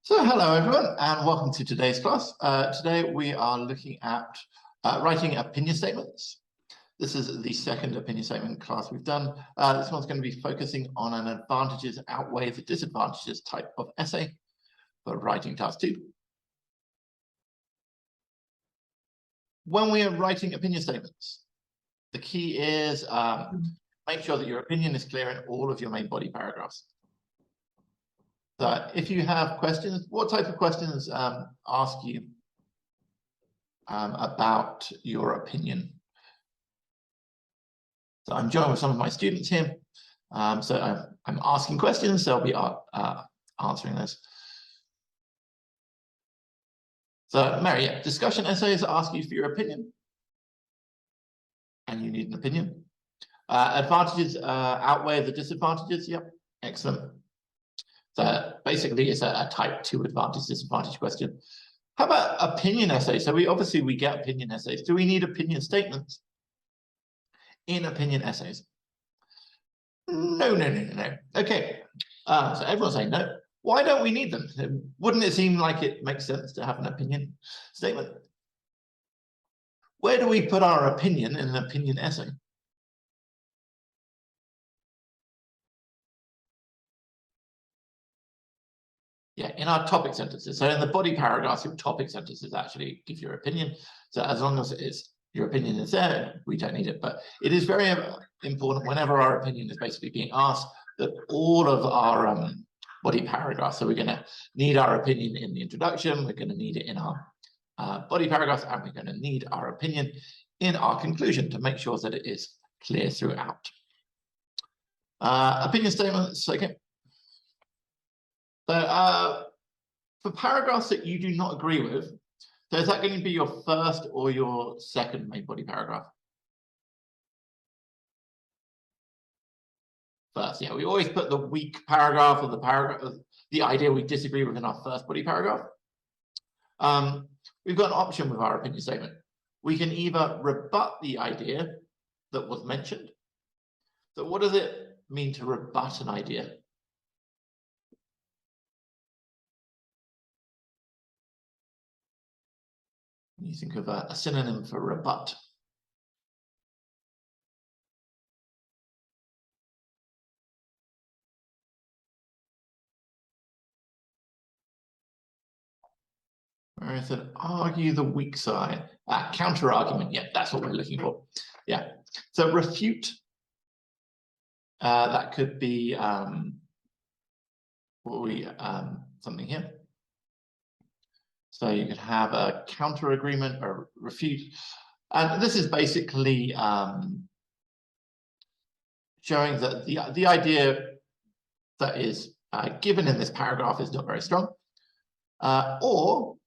So hello everyone and welcome to today's class. Today we are looking at writing opinion statements. This is the second opinion statement class we've done. This one's going to be focusing on an advantages outweigh the disadvantages type of essay for writing task 2. When we are writing opinion statements, the key is make sure that your opinion is clear in all of your main body paragraphs. So if you have questions, what type of questions ask you about your opinion? So I'm joined with some of my students here. So I'm asking questions, so I'll be answering those. So Mary, yeah, discussion essays ask you for your opinion. And you need an opinion. Advantages outweigh the disadvantages. Yep, excellent. So basically it's a type 2 advantage disadvantage question. How about opinion essays? So we get opinion essays. Do we need opinion statements in opinion essays? No. Okay. So everyone's saying no. Why don't we need them? Wouldn't it seem like it makes sense to have an opinion statement? Where do we put our opinion in an opinion essay? Yeah, in our topic sentences. So in the body paragraphs, your topic sentences actually give your opinion. So as long as your opinion is there, we don't need it. But it is very important whenever our opinion is basically being asked that all of our body paragraphs. So we're going to need our opinion in the introduction. We're going to need it in our body paragraphs, and we're going to need our opinion in our conclusion to make sure that it is clear throughout. Opinion statements, okay. So for paragraphs that you do not agree with, so is that going to be your first or your second main body paragraph? First, yeah, we always put the weak paragraph or the paragraph of the idea we disagree with in our first body paragraph. We've got an option with our opinion statement. We can either rebut the idea that was mentioned. So what does it mean to rebut an idea? You think of a synonym for rebut. Where is it? Argue the weak side. Counter argument. Yeah, that's what we're looking for. Yeah. So refute. That could be something here. So you could have a counter agreement or refute. And this is basically showing that the idea that is given in this paragraph is not very strong. Or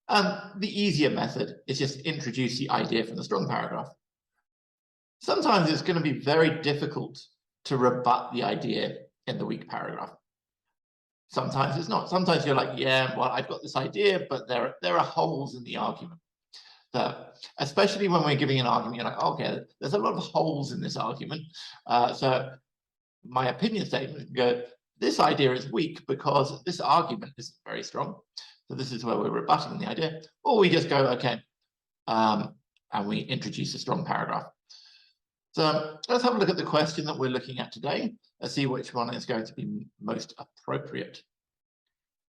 the easier method is just introduce the idea from the strong paragraph. Sometimes it's going to be very difficult to rebut the idea in the weak paragraph. Sometimes it's not. Sometimes you're like, yeah, well, I've got this idea, but there are holes in the argument. So especially when we're giving an argument, you're like, okay, there's a lot of holes in this argument. So my opinion statement can go, this idea is weak because this argument isn't very strong. So this is where we're rebutting the idea. Or we just go, okay, and we introduce a strong paragraph. So let's have a look at the question that we're looking at today. Let's see which one is going to be most appropriate.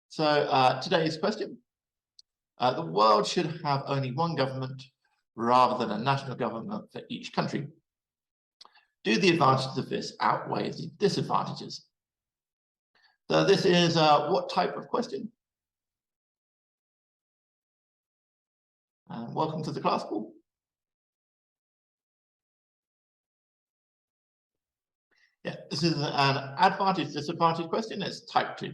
So today's question, the world should have only one government rather than a national government for each country. Do the advantages of this outweigh the disadvantages? So this is what type of question? Welcome to the class, Paul. Yeah, this is an advantage disadvantage question. It's type 2.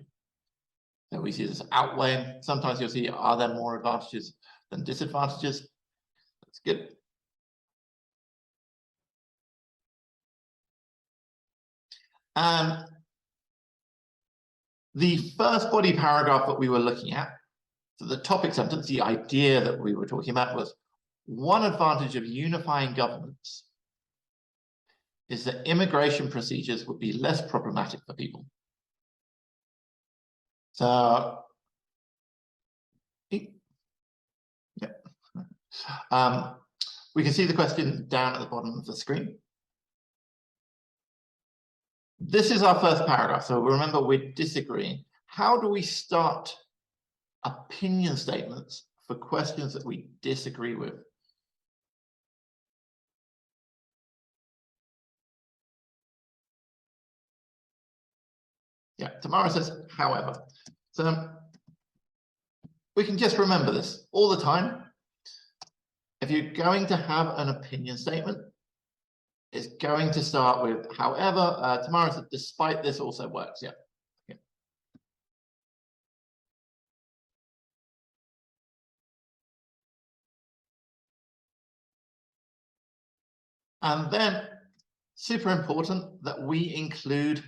So we see this outweighing. Sometimes you'll see, are there more advantages than disadvantages? That's good. The first body paragraph that we were looking at, so the topic sentence, the idea that we were talking about was one advantage of unifying governments is that immigration procedures would be less problematic for people. So We can see the question down at the bottom of the screen. This is our first paragraph. So remember, we're disagreeing. How do we start opinion statements for questions that we disagree with? Yeah, Tamara says, however. So we can just remember this all the time. If you're going to have an opinion statement, it's going to start with however. Tamara said, despite this also works. Yeah. Okay. And then, super important that we include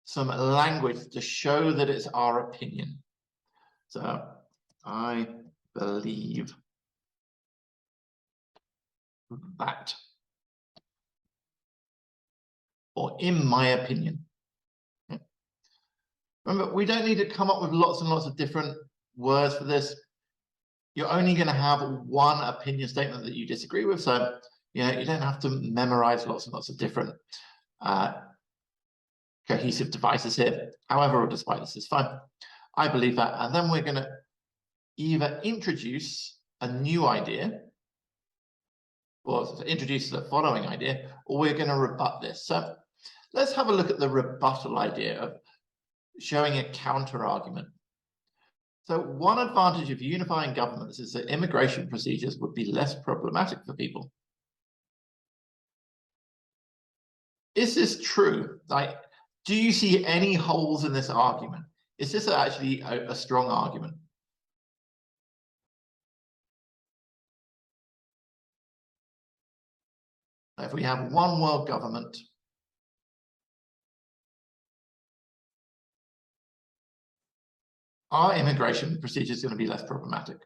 some language to show that it's our opinion. So, I believe that, or in my opinion. Remember, we don't need to come up with lots and lots of different words for this. You're only going to have one opinion statement that you disagree with. So, you don't have to memorize lots and lots of different cohesive devices here. However, or despite this is fine. I believe that. And then we're going to either introduce a new idea, or introduce the following idea, or we're going to rebut this. So let's have a look at the rebuttal idea of showing a counter argument. So one advantage of unifying governments is that immigration procedures would be less problematic for people. Is this true? Like, do you see any holes in this argument? Is this actually a strong argument? If we have one world government, are immigration procedures going to be less problematic?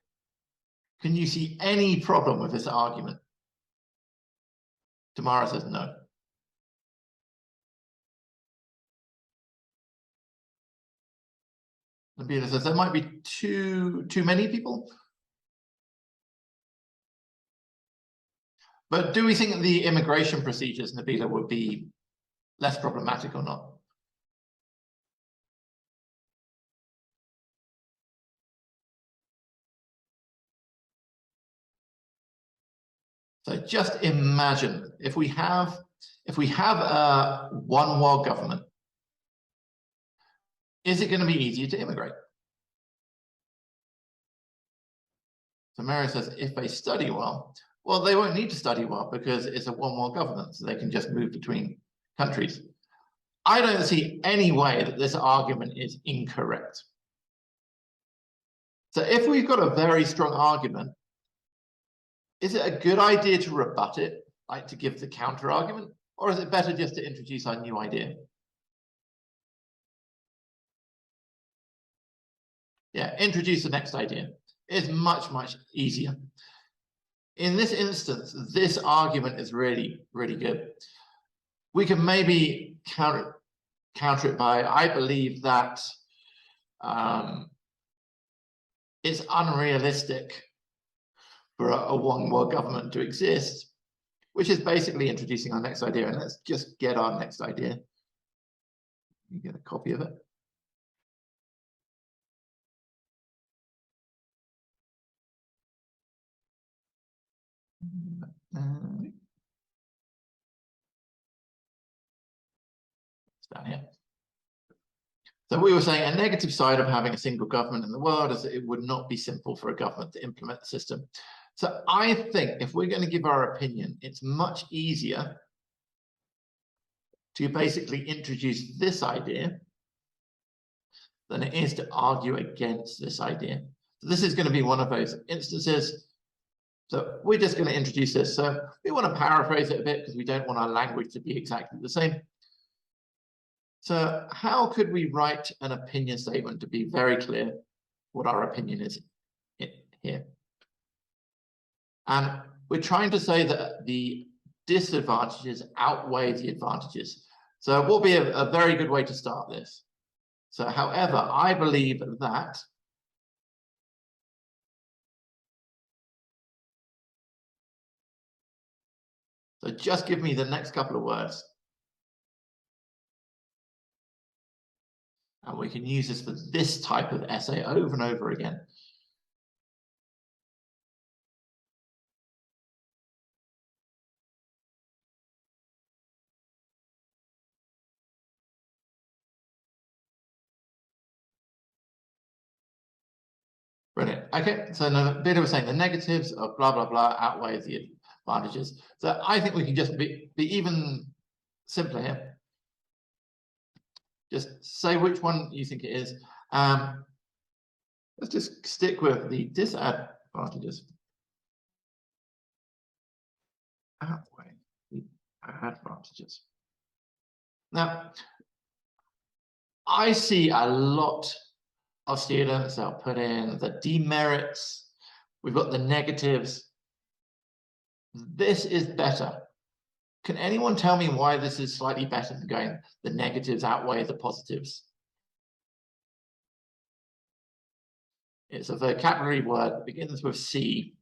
Can you see any problem with this argument? Tamara says no. Nabila says there might be too many people. But do we think that the immigration procedures, Nabila, would be less problematic or not? So just imagine if we have a one world government, is it going to be easier to immigrate? So Mary says if they study well, they won't need to study well because it's a one world government, so they can just move between countries. I don't see any way that this argument is incorrect. So if we've got a very strong argument, is it a good idea to rebut it, like to give the counter argument, or is it better just to introduce our new idea? Yeah, introduce the next idea. It's much, much easier. In this instance, this argument is really, really good. We can maybe counter it by, I believe that it's unrealistic for a one world government to exist, which is basically introducing our next idea. And let's just get our next idea. You get a copy of it. It's down here. So we were saying a negative side of having a single government in the world is that it would not be simple for a government to implement the system. So I think if we're going to give our opinion, it's much easier to basically introduce this idea than it is to argue against this idea. So this is going to be one of those instances. So we're just going to introduce this. So we want to paraphrase it a bit because we don't want our language to be exactly the same. So how could we write an opinion statement to be very clear what our opinion is here? And we're trying to say that the disadvantages outweigh the advantages. So what will be a very good way to start this? So however, I believe that So just give me the next couple of words. And we can use this for this type of essay over and over again. Brilliant. Okay, so a bit of saying the negatives of blah, blah, blah outweighs the advantages. So I think we can just be even simpler here. Just say which one you think it is. Let's just stick with the disadvantages. Outweigh the advantages. Now, I see a lot of students that put in the demerits. We've got the negatives. This is better. Can anyone tell me why this is slightly better than going the negatives outweigh the positives? It's a vocabulary word that begins with C.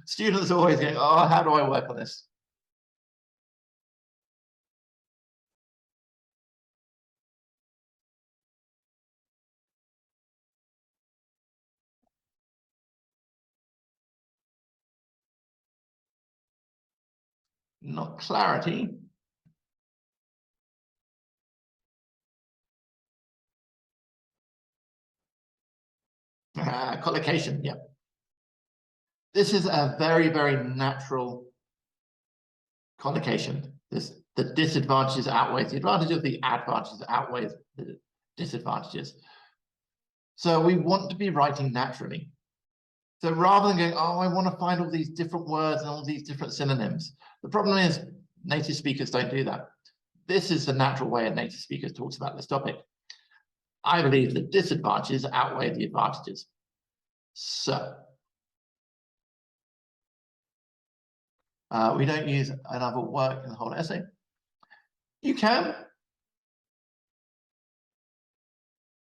Students are always going, oh, how do I work on this? Not clarity. Collocation, yeah. This is a very, very natural collocation. The disadvantages outweigh the advantages, the advantages outweigh the disadvantages. So we want to be writing naturally. So rather than going, oh, I want to find all these different words and all these different synonyms. The problem is native speakers don't do that. This is the natural way a native speaker talks about this topic. I believe the disadvantages outweigh the advantages. So we don't use another work in the whole essay. You can.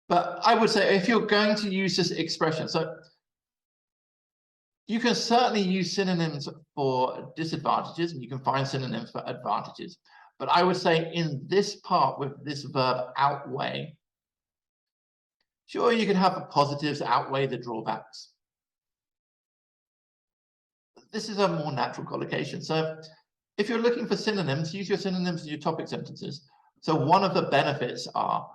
But I would say if you're going to use this expression, so you can certainly use synonyms for disadvantages and you can find synonyms for advantages. But I would say in this part with this verb outweigh, sure, you can have the positives outweigh the drawbacks. This is a more natural collocation. So if you're looking for synonyms, use your synonyms in your topic sentences. So one of the benefits are,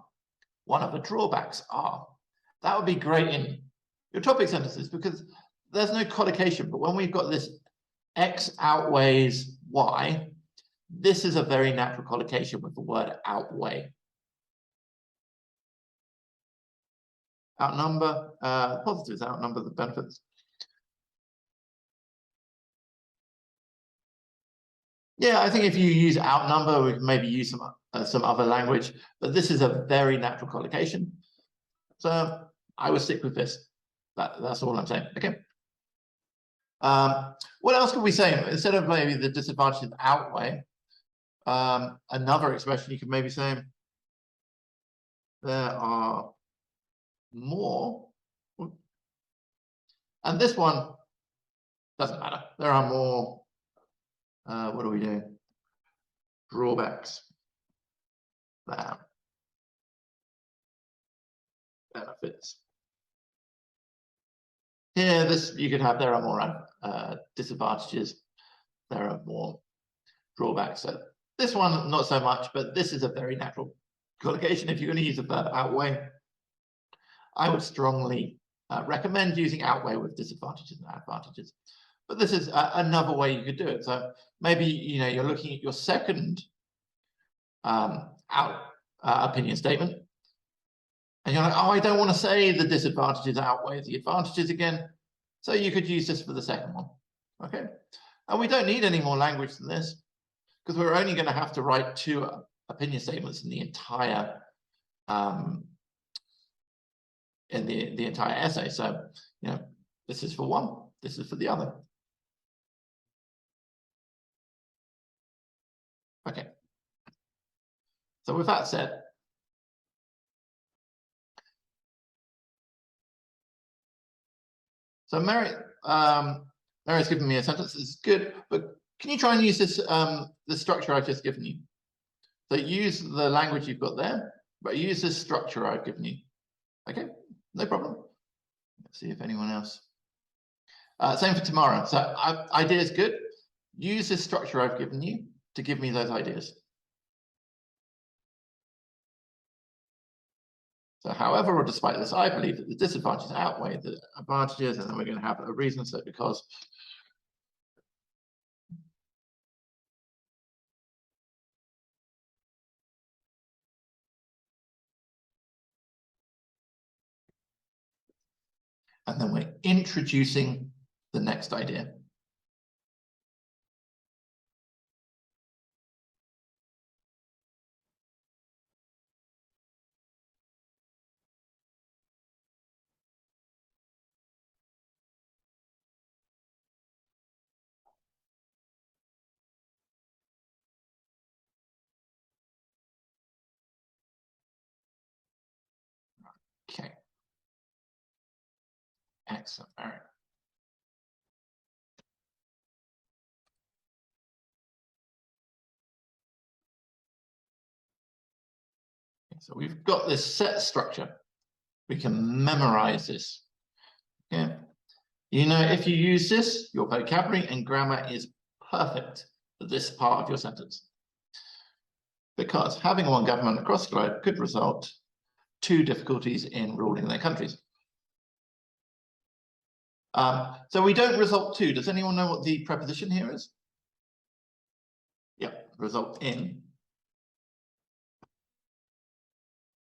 one of the drawbacks are. That would be great in your topic sentences because there's no collocation. But when we've got this X outweighs Y, this is a very natural collocation with the word outweigh. Outnumber, positives outnumber the benefits. Yeah, I think if you use outnumber, we can maybe use some other language, but this is a very natural collocation. So I would stick with this. That's all I'm saying. Okay. What else could we say? Instead of maybe the disadvantages outweigh, another expression you could maybe say, there are more, and this one doesn't matter. There are more, what do we do? Drawbacks than benefits. Here, this you could have, there are more disadvantages, there are more drawbacks. So this one, not so much, but this is a very natural collocation. If you're going to use the verb outweigh, I would strongly recommend using outweigh with disadvantages and advantages. But this is another way you could do it. So maybe you're looking at your second opinion statement, and you're like, oh, I don't want to say the disadvantages outweigh the advantages again. So you could use this for the second one. Okay. And we don't need any more language than this because we're only going to have to write 2 opinion statements in the entire essay. So, this is for one, this is for the other. Okay. So with that said, so Mary's given me a sentence. It's good, but can you try and use this the structure I've just given you? So use the language you've got there, but use this structure I've given you. Okay, no problem. Let's see if anyone else. Same for tomorrow. So idea is good. Use this structure I've given you to give me those ideas. So however or despite this, I believe that the disadvantages outweigh the advantages, and then we're going to have a reason. So because and then we're introducing the next idea. Okay. Excellent. All right. So we've got this set structure. We can memorize this. Okay. You know, if you use this, your vocabulary and grammar is perfect for this part of your sentence. Because having one government across the globe could result to difficulties in ruling their countries. So we don't result to. Does anyone know what the preposition here is? Yeah, result in.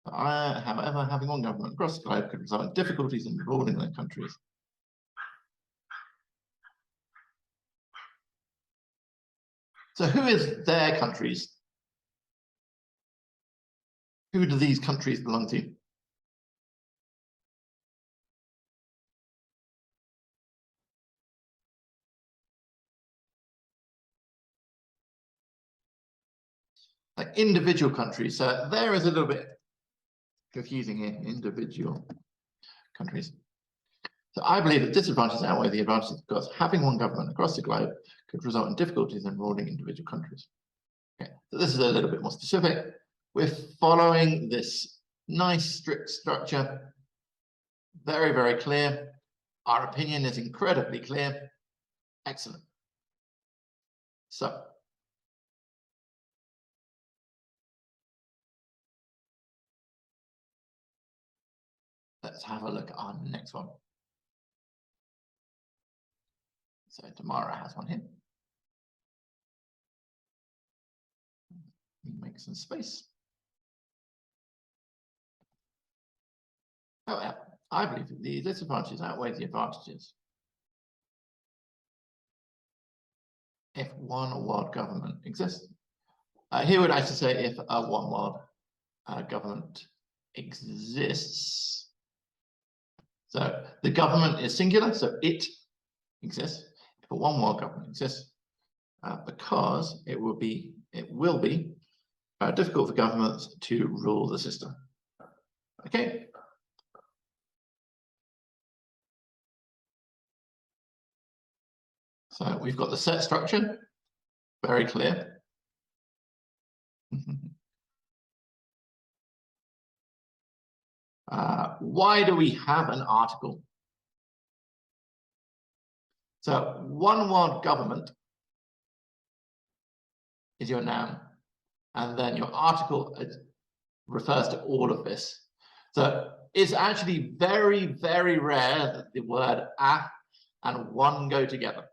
However, having one government across the globe could result in difficulties in ruling their countries. So who is their countries? Who do these countries belong to? Like individual countries. So there is a little bit confusing here. Individual countries. So I believe that disadvantages outweigh the advantages because having one government across the globe could result in difficulties in ruling individual countries. Okay, so this is a little bit more specific. We're following this nice strict structure. Very, very clear. Our opinion is incredibly clear. Excellent. So let's have a look at our next one. So Tamara has one here. Make some space. However, I believe that the disadvantages outweigh the advantages if one world government exists. Here would actually say if a one world government exists. So the government is singular, so it exists. If a one world government exists, because it will be difficult for governments to rule the system. Okay. So we've got the set structure, very clear. Why do we have an article? So one world government is your noun, and then your article refers to all of this. So it's actually very, very rare that the word a and one go together.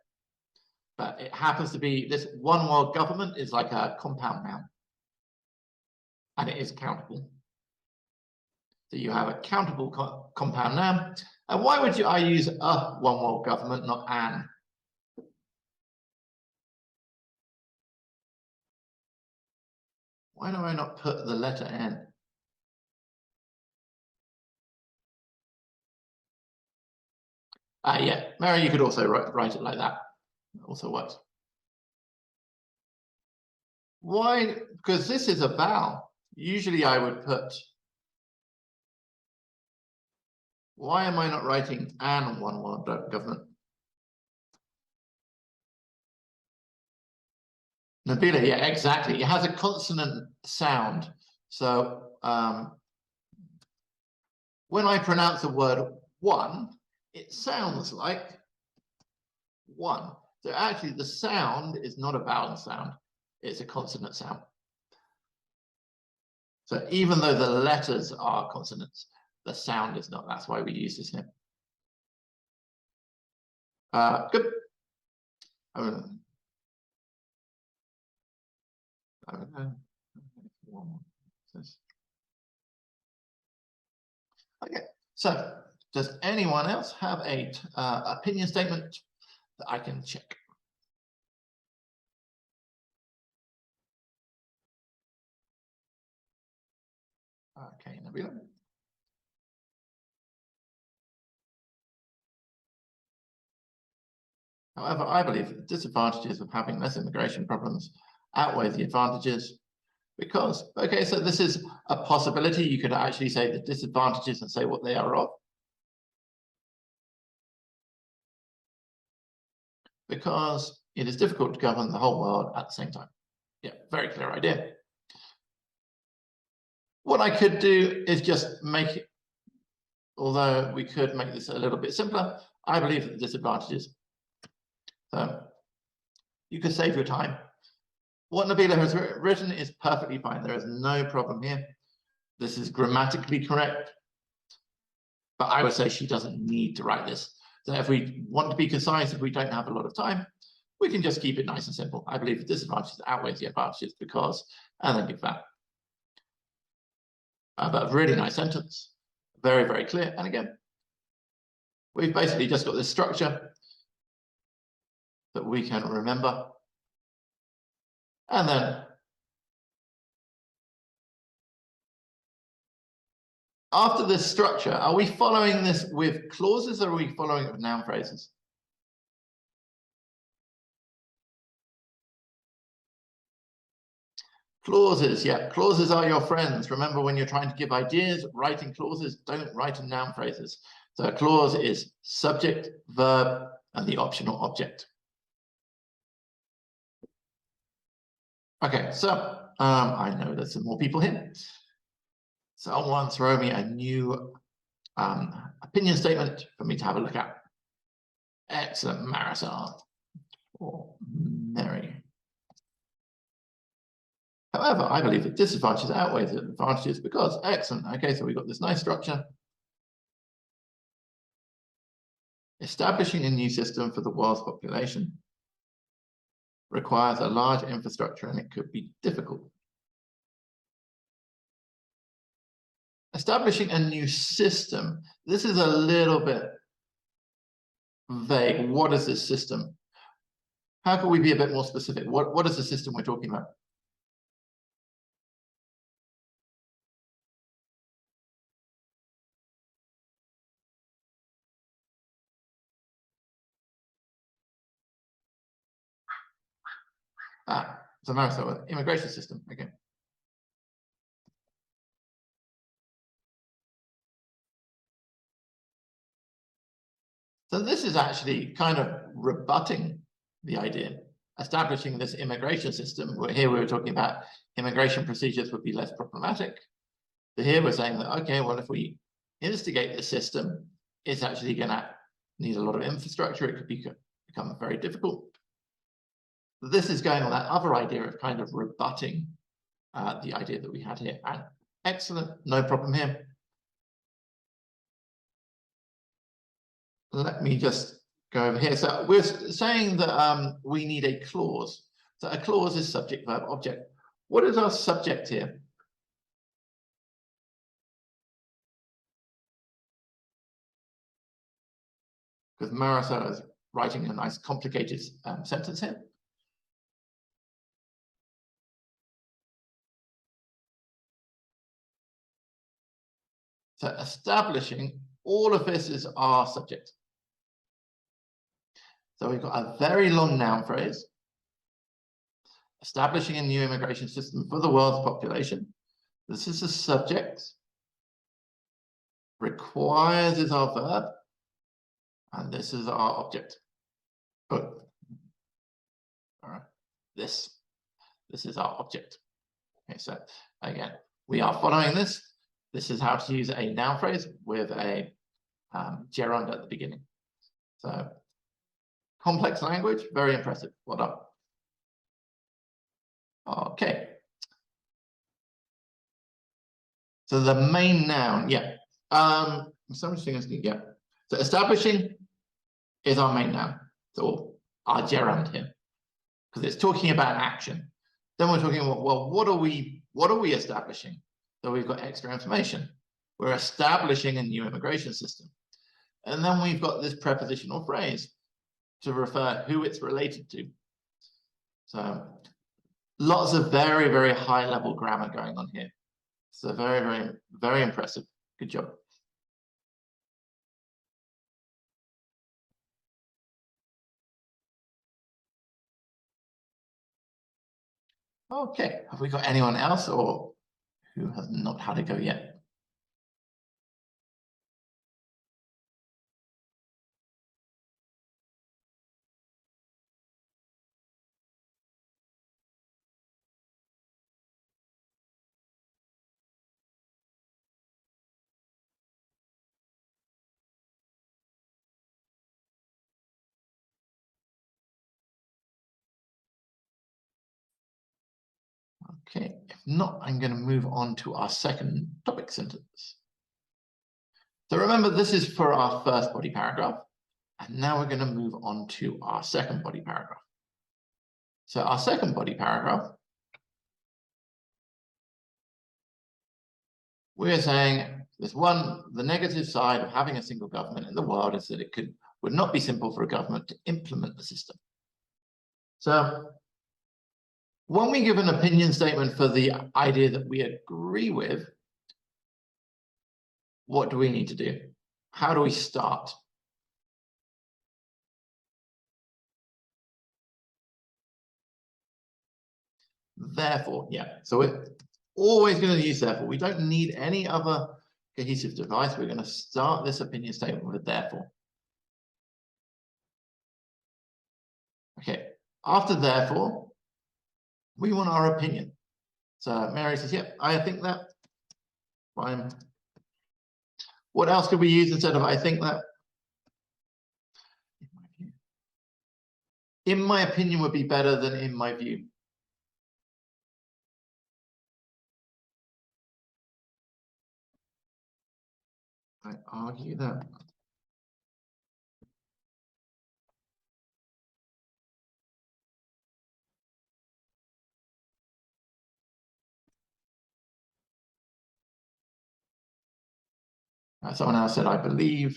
But it happens to be this one world government is like a compound noun, and it is countable. So you have a countable compound noun. And why would I use a one world government, not an? Why do I not put the letter N? Yeah, Mary, you could also write it like that. It also works. Why? Because this is a vowel. Usually I would put. Why am I not writing an one world government? Nabila, yeah, exactly. It has a consonant sound. So when I pronounce the word one, it sounds like one. So actually the sound is not a vowel sound, it's a consonant sound. So even though the letters are consonants, the sound is not. That's why we use this here. Good. Okay, so does anyone else have a opinion statement that I can check? Okay, Nabila. However, I believe that the disadvantages of having less immigration problems outweigh the advantages because, okay, so this is a possibility. You could actually say the disadvantages and say what they are of. Because it is difficult to govern the whole world at the same time. Yeah, very clear idea. What I could do is just make it, although we could make this a little bit simpler, I believe that the disadvantages. So you could save your time. What Nabila has written is perfectly fine. There is no problem here. This is grammatically correct. But I would say she doesn't need to write this. So if we want to be concise, if we don't have a lot of time, we can just keep it nice and simple. I believe the disadvantages outweigh the advantages because, and then give that. But a really nice sentence, very, very clear. And again, we've basically just got this structure that we can remember. And then after this structure, are we following this with clauses or are we following it with noun phrases? Clauses, yeah, clauses are your friends. Remember, when you're trying to give ideas, writing clauses, don't write in noun phrases. So a clause is subject, verb, and the optional object. Okay, so I know there's some more people here. Someone throw me a new opinion statement for me to have a look at. Excellent, Marisol or Mary. However, I believe that disadvantages outweigh the advantages because, excellent. Okay, so we've got this nice structure. Establishing a new system for the world's population requires a large infrastructure and it could be difficult. Establishing a new system. This is a little bit vague. What is this system? How can we be a bit more specific? What is the system we're talking about? So Marisol, immigration system, okay. So this is actually kind of rebutting the idea, establishing this immigration system. Here we were talking about immigration procedures would be less problematic. So here we're saying that, okay, well, if we instigate the system, it's actually going to need a lot of infrastructure. It could become very difficult. This is going on that other idea of kind of rebutting the idea that we had here. And excellent, no problem here. Let me just go over here. So we're saying that we need a clause. So a clause is subject, verb, object. What is our subject here? Because Marisol is writing a nice complicated sentence here. So establishing, all of this is our subject. So we've got a very long noun phrase. Establishing a new immigration system for the world's population. This is the subject. Requires is our verb. And this is our object. Good. All right. This. This is our object. Okay, so again, we are following this. This is how to use a noun phrase with a gerund at the beginning. So complex language, very impressive. Well done. Okay. So the main noun, yeah. So establishing is our main noun, so our gerund here, because it's talking about action. Then we're talking about, well, what are we establishing? So we've got extra information. We're establishing a new immigration system. And then we've got this prepositional phrase to refer who it's related to. So lots of very, very high level grammar going on here. So very, very, very impressive. Good job. Okay, have we got anyone else or who has not had a go yet? Okay, if not, I'm going to move on to our second topic sentence. So remember, this is for our first body paragraph, and now we're going to move on to our second body paragraph. So our second body paragraph, we're saying the negative side of having a single government in the world is that it would not be simple for a government to implement the system. So when we give an opinion statement for the idea that we agree with, what do we need to do? How do we start? Therefore, yeah. So we're always going to use therefore. We don't need any other cohesive device. We're going to start this opinion statement with therefore. Okay. After therefore, we want our opinion. So Mary says, yeah, I think that. Fine. What else could we use instead of I think that? In my opinion would be better than in my view. I argue that. Someone else said, I believe.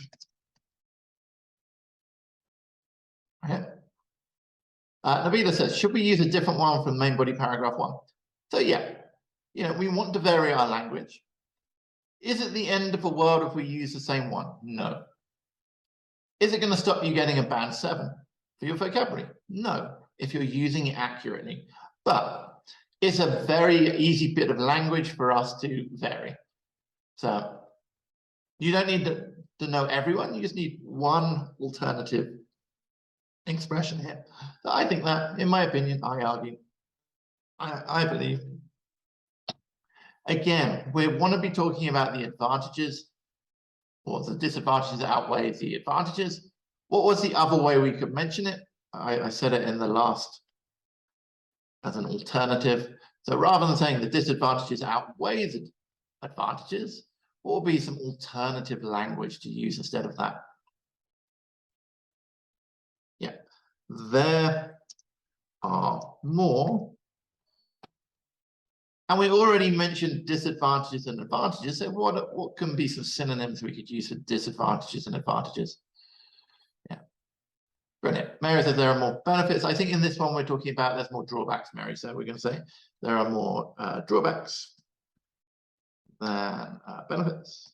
Okay. Nabila says, should we use a different one from main body paragraph 1? So yeah, we want to vary our language. Is it the end of the world if we use the same one? No. Is it going to stop you getting a band 7 for your vocabulary? No, if you're using it accurately. But it's a very easy bit of language for us to vary. So you don't need to know everyone. You just need one alternative expression here. So I think that, in my opinion, I argue, I believe. Again, we want to be talking about the advantages, or the disadvantages outweigh the advantages. What was the other way we could mention it? I said it in the last as an alternative. So rather than saying the disadvantages outweigh the advantages, what would be some alternative language to use instead of that? Yeah, there are more. And we already mentioned disadvantages and advantages. So what can be some synonyms we could use for disadvantages and advantages? Yeah, brilliant. Mary says there are more benefits. I think in this one we're talking about there's more drawbacks, Mary. So we're going to say there are more drawbacks than benefits.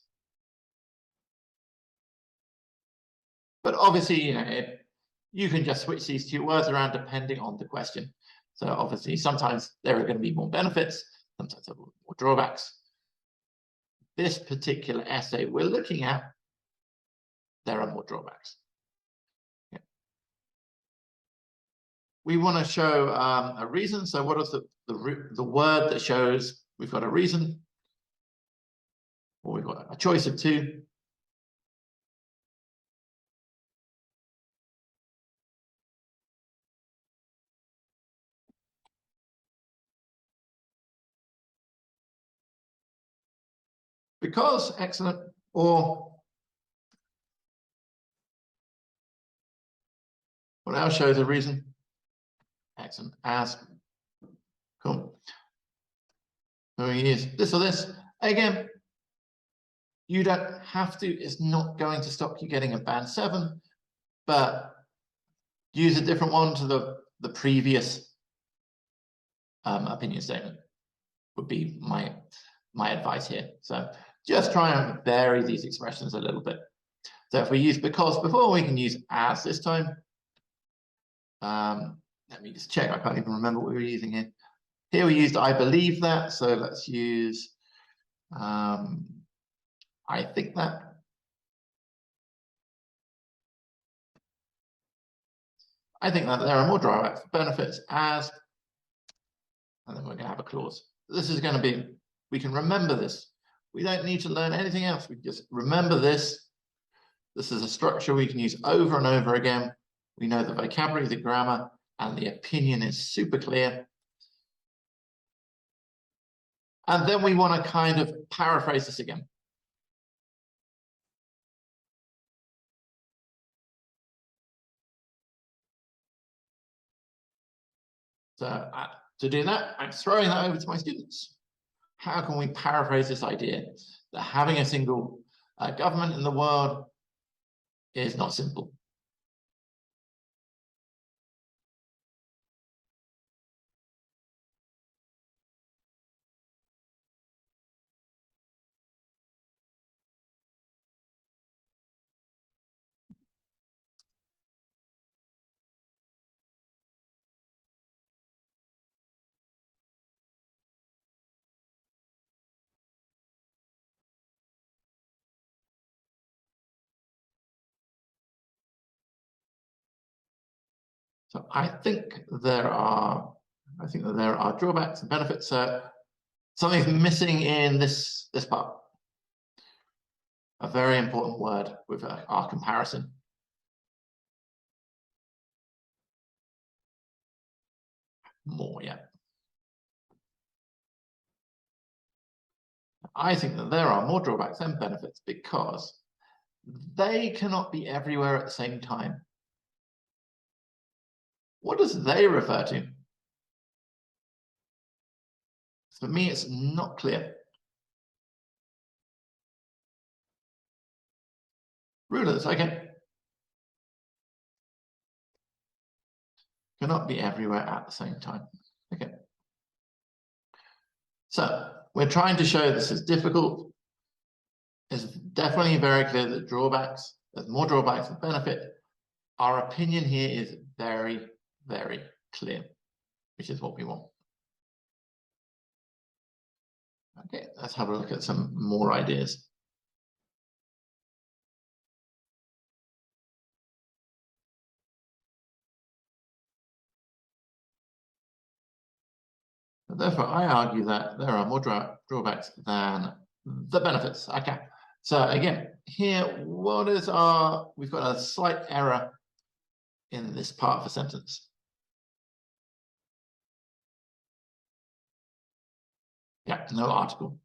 But obviously, you can just switch these two words around depending on the question. So obviously, sometimes there are going to be more benefits, sometimes there are more drawbacks. This particular essay we're looking at, there are more drawbacks. Yeah. we want to show a reason. So what is the word that shows we've got a reason, or we've got a choice of two? Because, excellent, or what else shows a reason? Excellent, as. Cool. So we use this or this. Again, you don't have to, it's not going to stop you getting a band 7, but use a different one to the previous opinion statement would be my advice here. So just try and vary these expressions a little bit. So if we use because before, we can use as this time. Let me just check. I can't even remember what we were using here. Here we used I believe that. So let's use I think that. I think that there are more drawbacks benefits as, and then we're going to have a clause. This is going to be, we can remember this. We don't need to learn anything else. We just remember this. This is a structure we can use over and over again. We know the vocabulary, the grammar, and the opinion is super clear. And then we want to kind of paraphrase this again. So to do that, I'm throwing that over to my students. How can we paraphrase this idea that having a single government in the world is not simple? So I think that there are drawbacks and benefits. Something's missing in this part. A very important word with our comparison. More, yeah. I think that there are more drawbacks than benefits because they cannot be everywhere at the same time. What does they refer to? For me, it's not clear. Rulers, okay. Cannot be everywhere at the same time. Okay. So we're trying to show this is difficult. It's definitely very clear that there's more drawbacks than benefit. Our opinion here is very, very clear, which is what we want. Okay, let's have a look at some more ideas. Therefore, I argue that there are more drawbacks than the benefits. Okay, so again, here, we've got a slight error in this part of the sentence. Yeah, no article.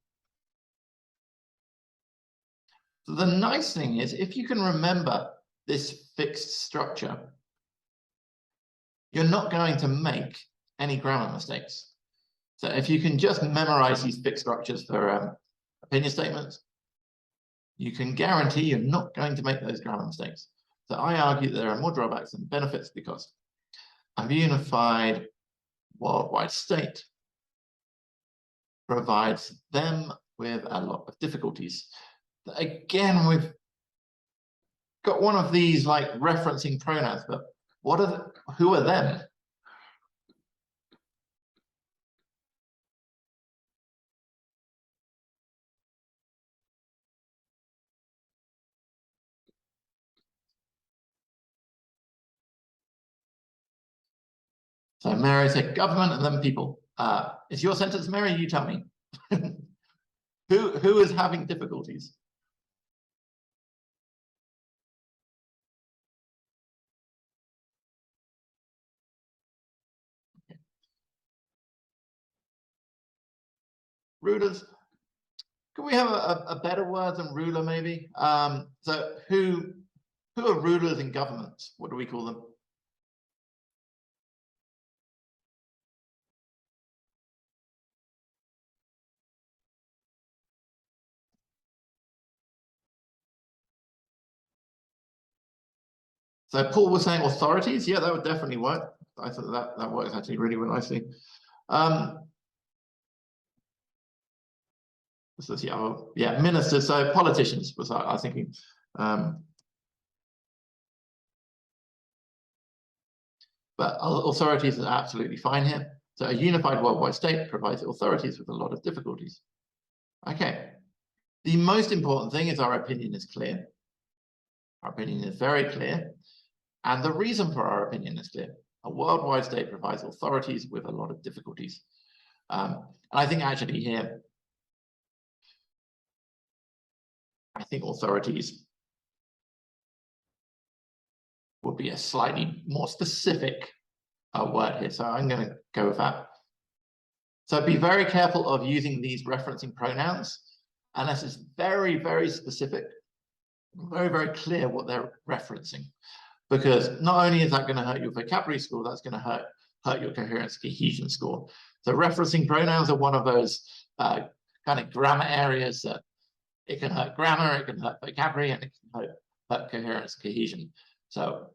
So the nice thing is, if you can remember this fixed structure, you're not going to make any grammar mistakes. So if you can just memorize these fixed structures for opinion statements, you can guarantee you're not going to make those grammar mistakes. So I argue that there are more drawbacks than benefits because a unified worldwide state provides them with a lot of difficulties. Again, we've got one of these like referencing pronouns, but who are them? So Mary said government and then people. Is your sentence, Mary? You tell me. Who is having difficulties? Rulers. Can we have a better word than ruler, maybe? So who are rulers in governments? What do we call them? So Paul was saying authorities. Yeah, that would definitely work. I thought that works actually really, really nicely. So yeah, ministers. So politicians was I was thinking. But authorities are absolutely fine here. So a unified worldwide state provides authorities with a lot of difficulties. Okay. The most important thing is our opinion is clear. Our opinion is very clear. And the reason for our opinion is clear. A worldwide state provides authorities with a lot of difficulties. And I think actually here, I think authorities would be a slightly more specific word here. So I'm going to go with that. So be very careful of using these referencing pronouns unless it's very, very specific, very, very clear what they're referencing. Because not only is that going to hurt your vocabulary score, that's going to hurt your coherence cohesion score. So referencing pronouns are one of those kind of grammar areas that it can hurt grammar, it can hurt vocabulary, and it can hurt coherence cohesion. So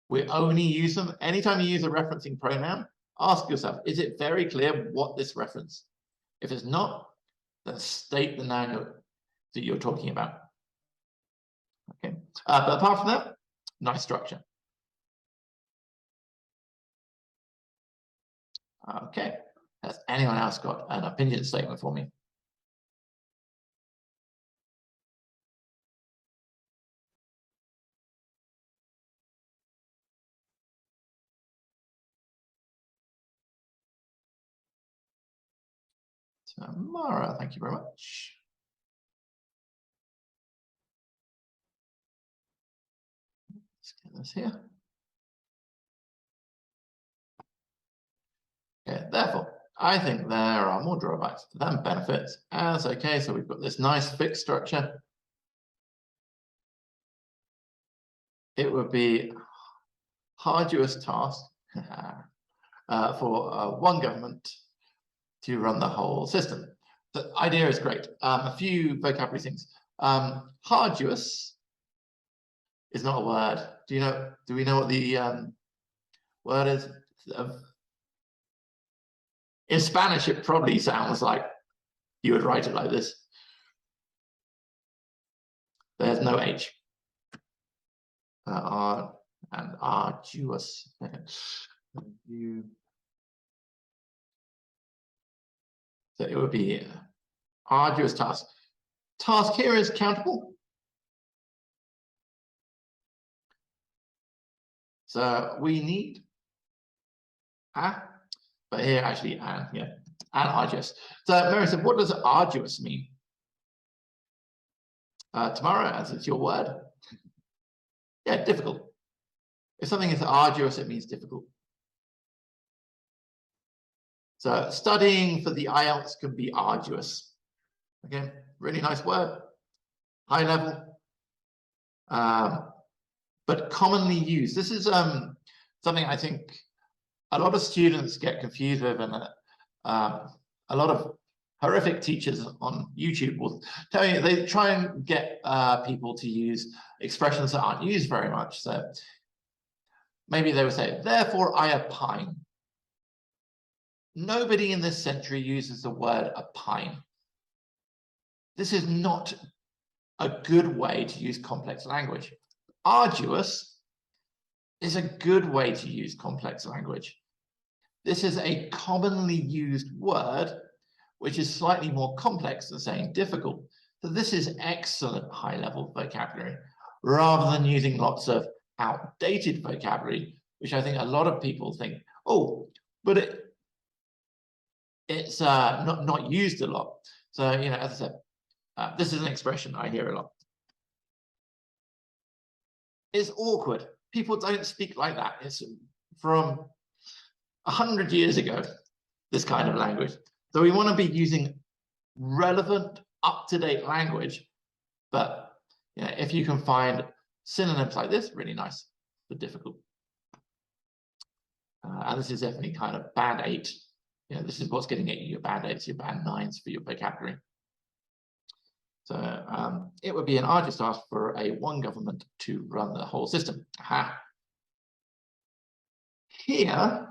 we only use them anytime you use a referencing pronoun. Ask yourself, is it very clear what this reference? If it's not, then state the noun that you're talking about. Okay, but apart from that, nice structure. Okay, has anyone else got an opinion statement for me? Tamara, thank you very much. Let's get this here. Okay, therefore, I think there are more drawbacks than benefits. As okay, so we've got this nice fixed structure. It would be arduous task for one government to run the whole system. The idea is great. A few vocabulary things. Arduous is not a word. Do we know what the word is? In Spanish, it probably sounds like you would write it like this. There's no H. And arduous. So it would be arduous task. Task here is countable. So we need but here actually and arduous. So Mary said, what does arduous mean? Tamara, as it's your word. Yeah, difficult. If something is arduous, it means difficult. So studying for the IELTS can be arduous. Again, really nice word. High level. But commonly used. This is something I think a lot of students get confused with, and a lot of horrific teachers on YouTube will tell you, they try and get people to use expressions that aren't used very much. So maybe they would say, therefore I opine. Nobody in this century uses the word opine. This is not a good way to use complex language. Arduous is a good way to use complex language. This is a commonly used word, which is slightly more complex than saying difficult. So this is excellent high-level vocabulary, rather than using lots of outdated vocabulary, which I think a lot of people think, oh, but it's not used a lot. So, as I said, this is an expression I hear a lot. It's awkward. People don't speak like that. It's from 100 years ago, this kind of language. So we want to be using relevant, up-to-date language. But if you can find synonyms like this, really nice, but difficult. And this is definitely kind of band 8. This is what's getting at you, your band 8s, your band 9s for your vocabulary. So it would be an arduous task for one government to run the whole system. Aha. Here,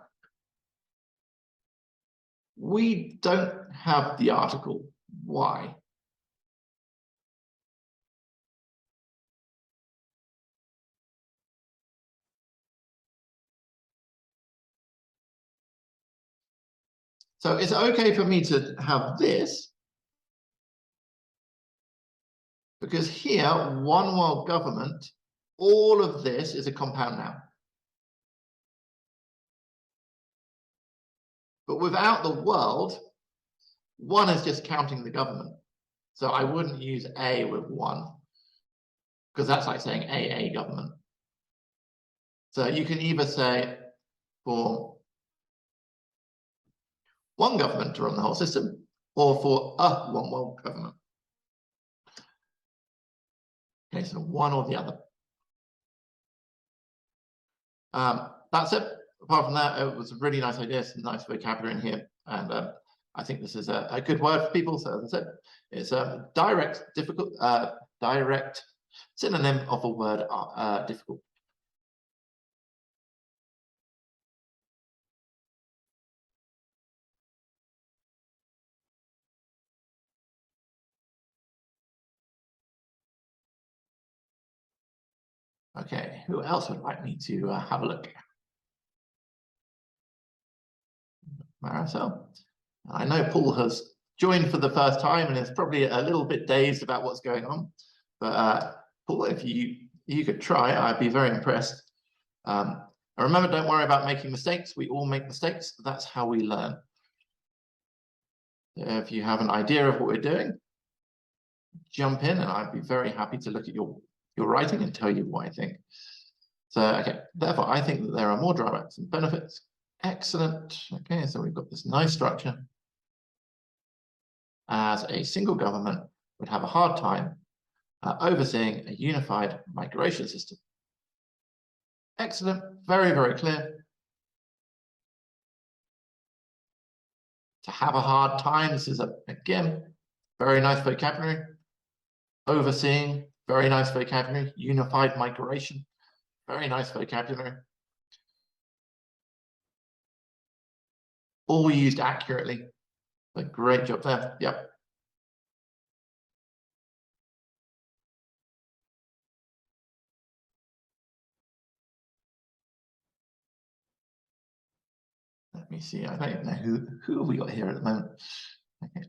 we don't have the article. Why? So it's okay for me to have this, because here, one world government, all of this is a compound noun. But without the world, one is just counting the government. So I wouldn't use a with one, because that's like saying a government. So you can either say for one government to run the whole system, or for a one world government. Okay, so one or the other. That's it. Apart from that, it was a really nice idea, some nice vocabulary in here, and I think this is a good word for people. So that's it. It's a direct, difficult, direct synonym of a word difficult. Okay, who else would like me to have a look? Maricel. I know Paul has joined for the first time and is probably a little bit dazed about what's going on. But Paul, if you could try, I'd be very impressed. And remember, don't worry about making mistakes. We all make mistakes. That's how we learn. If you have an idea of what we're doing, jump in, and I'd be very happy to look at your writing and tell you what I think. So, okay, therefore, I think that there are more drawbacks than benefits. Excellent. Okay, so we've got this nice structure. As a single government would have a hard time overseeing a unified migration system. Excellent, very, very clear. To have a hard time, this is, again, very nice vocabulary. Overseeing, very nice vocabulary. Unified migration, very nice vocabulary. All used accurately. A great job there. Yep. Let me see. I don't know who have we got here at the moment. Okay.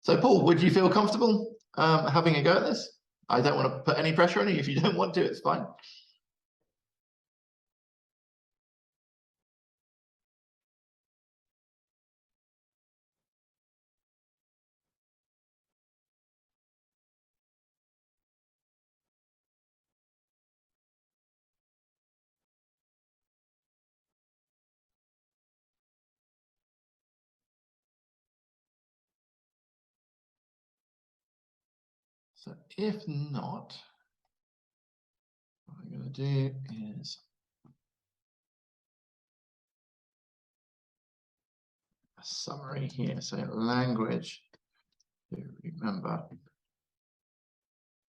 So, Paul, would you feel comfortable having a go at this? I don't want to put any pressure on you. If you don't want to, it's fine. So if not, what I'm going to do is a summary here. So language to remember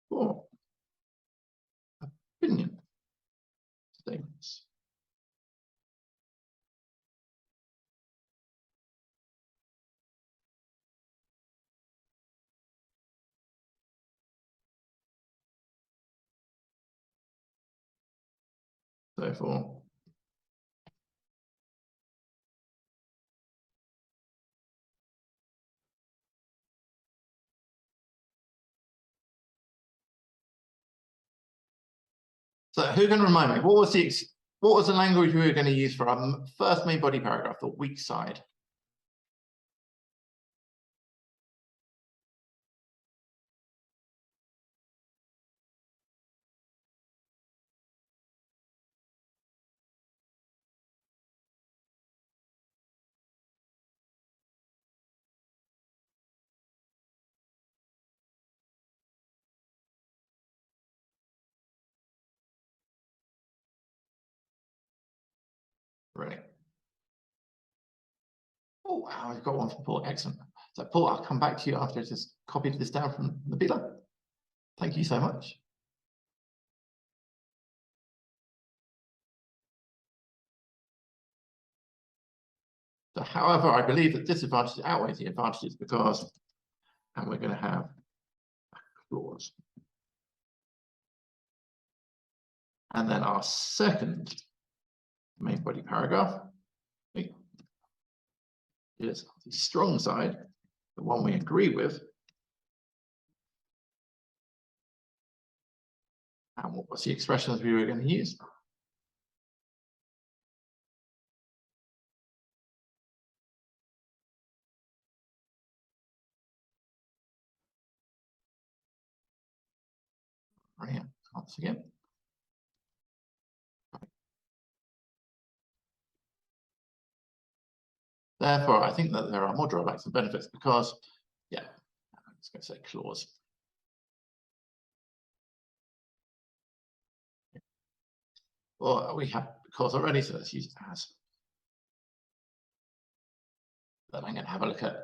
for opinion statements. So for So who can remind me, what was the language we were going to use for our first main body paragraph, the weak side? Right. Oh, wow, I've got one from Paul. Excellent. So, Paul, I'll come back to you after I just copied this down from Nabila. Thank you so much. So, however, I believe that disadvantages outweigh the advantages because, and we're going to have a clause. And then our second main body paragraph is the strong side, the one we agree with. And what was the expressions we were going to use? Right, once again. Therefore, I think that there are more drawbacks than benefits because, yeah, I'm just going to say clause. Well, we have clause already, so let's use as. Then I'm going to have a look at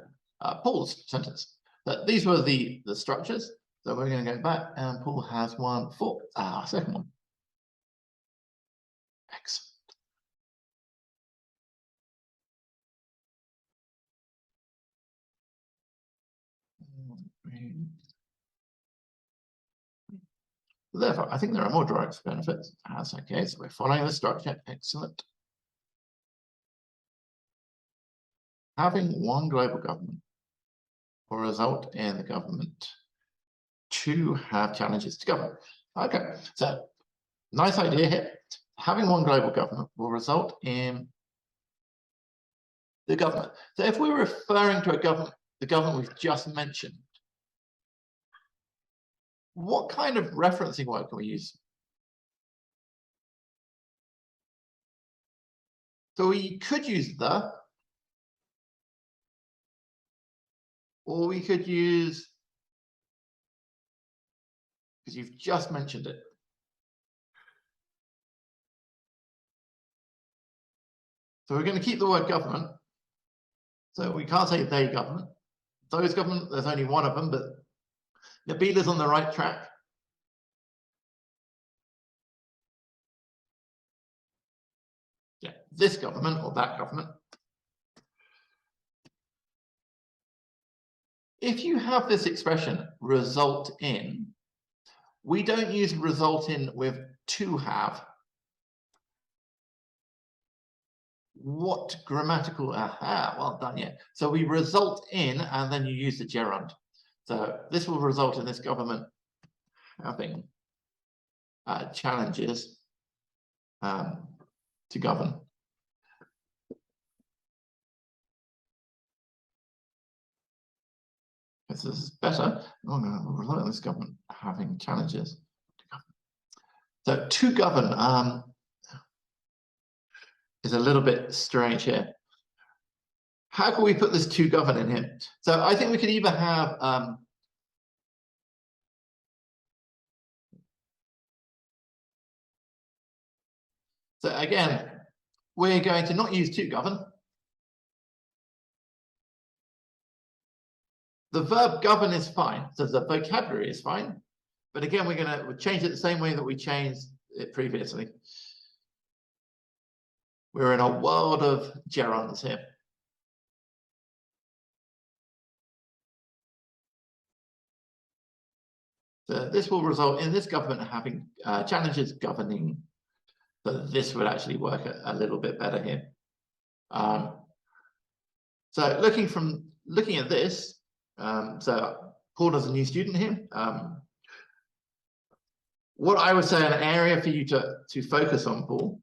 Paul's sentence. But these were the structures. So we're going to go back, and Paul has one for our second one. Excellent. Therefore, I think there are more direct benefits. As okay, so we're following the structure. Excellent. Having one global government will result in the government to have challenges to govern. Okay, so nice idea here. Having one global government will result in the government. So if we're referring to a government, the government we've just mentioned, what kind of referencing word can we use? So we could use the, or we could use, because you've just mentioned it. So we're going to keep the word government. So we can't say they government. Those government, there's only one of them, but Nabila's on the right track. Yeah, this government or that government. If you have this expression, result in, we don't use result in with to have. What grammatical, aha, well done, yeah. So we result in, and then you use the gerund. So this will result in this government having challenges to govern. This is better. Oh no, we'll result in this government having challenges to govern. So to govern is a little bit strange here. How can we put this to govern in here? So I think we could either have so again, we're going to not use to govern. The verb govern is fine, so the vocabulary is fine. But again, we're going to change it the same way that we changed it previously. We're in a world of gerunds here. So this will result in this government having challenges governing, but this would actually work a little bit better here. So looking at this, so Paul is a new student here. what I would say an area for you to focus on, Paul.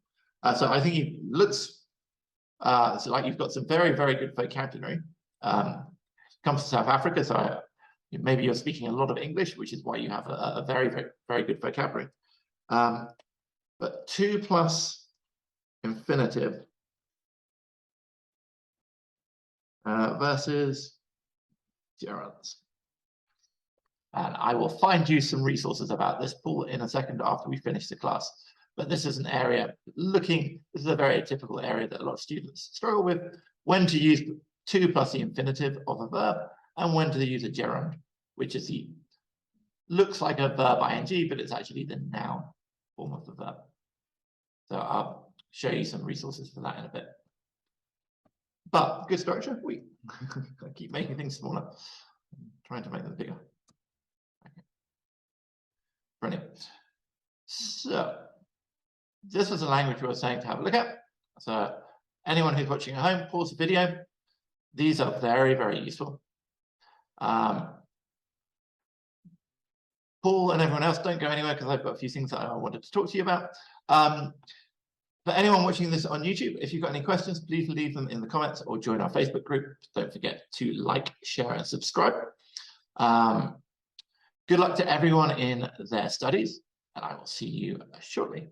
So I think it looks so like you've got some very, very good vocabulary. Comes to South Africa, so maybe you're speaking a lot of English, which is why you have a very, very, very good vocabulary. But 2 plus infinitive versus gerunds. And I will find you some resources about this, Paul, in a second after we finish the class. But this is an area this is a very typical area that a lot of students struggle with, when to use 2 plus the infinitive of a verb and when to use a gerund, which is looks like a verb ing, but it's actually the noun form of the verb. So I'll show you some resources for that in a bit. But good structure. I keep making things smaller, trying to make them bigger. Okay. Brilliant. So this was a language we were saying to have a look at. So anyone who's watching at home, pause the video. These are very, very useful. Paul and everyone else, don't go anywhere because I've got a few things that I wanted to talk to you about. For anyone watching this on YouTube, if you've got any questions, please leave them in the comments or join our Facebook group. Don't forget to like, share, and subscribe. Good luck to everyone in their studies, and I will see you shortly.